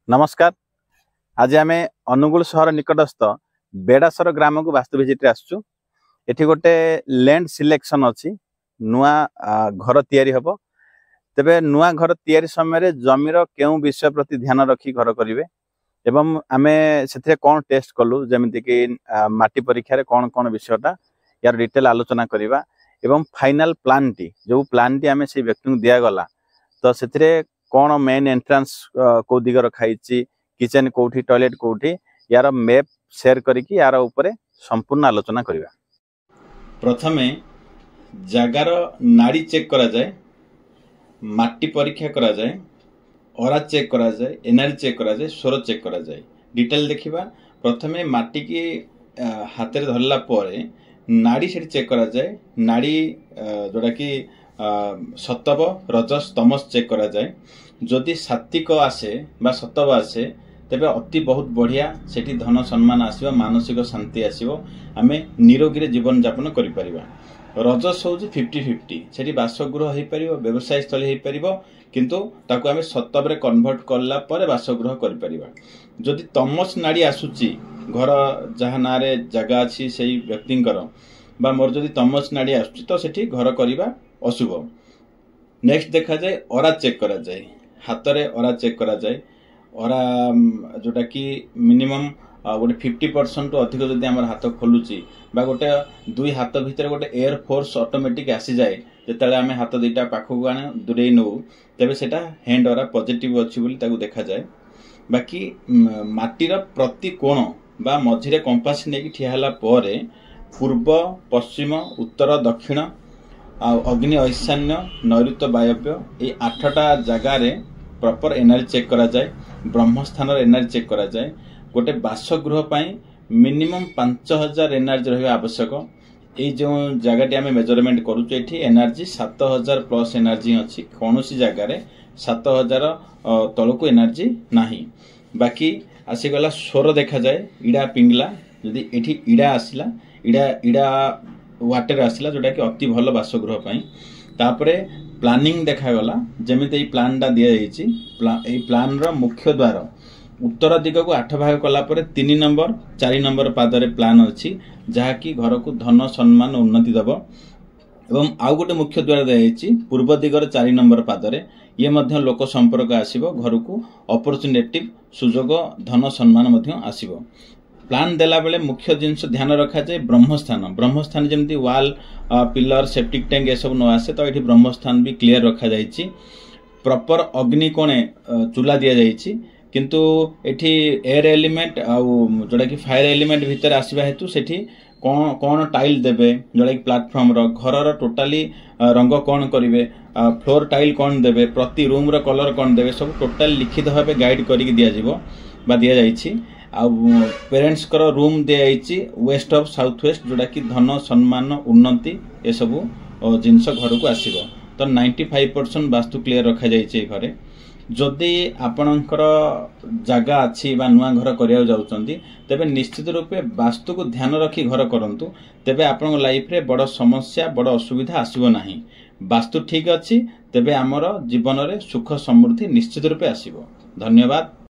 नमस्कार। आज आम अनुगुल सहर निकटस्थ बेडासर ग्राम को वास्तु विजिट आसचु। एठी गोटे लैंड सिलेक्शन अच्छी नुआ घर तैयारी हबो। तेबे नुआ घर तैयारी समय जमीर केउं विषय प्रति ध्यान रखी घर करिवे एवं आमे सेथिरे कोन टेस्ट कलु जेमिति कि माटी परीक्षा रे कोन कोन विषयटा यार डिटेल आलोचना करिवा एवं फाइनल प्लान टी जो प्लान टी आमे से व्यक्ति को दिया गला तो सेथिरे कौन मेन एंट्रांस को दिग रखाई किचन कोठी टॉयलेट कोठी यार मैप शेयर करिकी यार ऊपर संपूर्ण आलोचना करिवा। प्रथमे जगार नाड़ी चेक करा जाए, माटी परीक्षा करा जाए, ओरा चेक करा जाए, एनआरई चेक करा जाए, स्वर चेक करा जाए। डिटेल देखिबा। प्रथमे माटी की हाथ रे धरला परे नाड़ी से चेक करा जाए। नाड़ी जोड़ा कि सतव रजस तमस चेक करा जाए। जदि सात्विक आसे बा सतव आसे तेबे अति बहुत बढ़िया सेठी धन सम्मान आसीबो, मानसिक शांति आसीबो, आमे निरोगी जीवन यापन करि परिबा। रजस होउची 50-50 सेठी बासगृह हेई परिबो, व्यवसाय स्थली हेई परिबो, किंतु ताको आमे सतव रे कन्वर्ट करला परे बासगृह करि परिबा। जदि तमस नाड़ी आसुची घर जहा नारे जगह अछि सेई व्यक्तिंकर बा मोर जदि तमस नाड़ी आसुची तो सेठी घर करिबा अशुभ। नेक्स्ट देखा जाए ओरा चेक करा जाए, हाथ रे ओरा चेक करा जाए। ओरा जोटा कि मिनिमम गोटे 50% टू अधिक जदि हमर हाथ खोलुची बा गोटे दुई हाथ भितर गोटे एयर फोर्स ऑटोमेटिक आसी जाए जेतेले आमे हाथ दुईटा पाखकु आने दूरे नो तेबे सेटा हैंड ओरा पॉजिटिव अछि बोली ताकू देखा जाए। बाकी माटीर प्रति कोण बा मझिरे कंपास नेकी ठिया हला परे पूर्व पश्चिम उत्तर दक्षिण अग्नि ईशान्य नैऋत्य वायव्य ये 8टा जगार प्रॉपर एनर्जी चेक करा जाए। ब्रह्मस्थान एनर्जी चेक करा जाए। गोटे बासगृह पाई मिनिमम 5000 एनर्जी रहिबा आवश्यक। ये जो जगह आम मेजरमेंट करूचे एठी एनर्जी 7000 प्लस एनर्जी अच्छी। कौन सी जगार 7000 तलको एनर्जी नाही। बाकी आसीगला स्वर देखा जाए। इड़ा पिंगला जदि एठी इड़ा आसिला इड़ा इड़ा वाटर आसिला जोटा कि अति भल बासगृह पाई। तापरे प्लानिंग देखा गला जेमिते ई प्लान टा दिया जायछि। ए प्लान रो मुख्य द्वार उत्तर दिग को 8 भाग कला परे 3 नंबर 4 नंबर पादरे प्लान अछि जहा कि घर को धन सम्मान उन्नति दबो। एवं आउ गोटे मुख्य द्वार दिया जायछि पूर्व दिगर 4 नंबर पादरे ये मध्य लोक संपर्क आसीबो। घर को अपॉर्चुनिटी सुजोग धन सम्मान मध्य आसीबो। प्लान देला बेले मुख्य जिनस ध्यान रखा जाए ब्रह्मस्थान जेमती वाल पिलर सेप्टिक टैंक ए सब न आसे तो ये ब्रह्मस्थान भी क्लियर रखा जाइछि। प्रॉपर अग्नि कोणे चूल्हा दिया जाइछि किंतु एठी एयर एलिमेंट आउ जोड़ा कि फायर एलिमेंट भीतर आसीबा हेतु सेठी कौन टाइल देबे जोड़ा कि प्लेटफॉर्म रो घर रो टोटाली रंग कौन करिवे, फ्लोर टाइल कौन देबे, प्रति रूम रो कलर कौन देबे सब टोटाल लिखित भाबे गाइड करिक दिया जिवो बा दिया जाइछि। पेरेंट्स कर रूम दिखाई वेस्ट ऑफ साउथ वेस्ट जोड़ा कि धन सम्मान उन्नति ये सब जिनस घर को आसीबो। तो 95% वास्तु क्लियर रखा जाइए घरे। जदि आपणकर जगह अच्छी बा नुआ घर करिया जाउचंती तेबे निश्चित रूपे वास्तु को ध्यान रखी घर करंतु तेबे आपन लाइफ रे बड़ समस्या बड़ असुविधा आसीबो नाही। वास्तु ठीक अच्छी तेबे आमर जीवन रे सुख समृद्धि निश्चित रूपे आसीबो। धन्यवाद।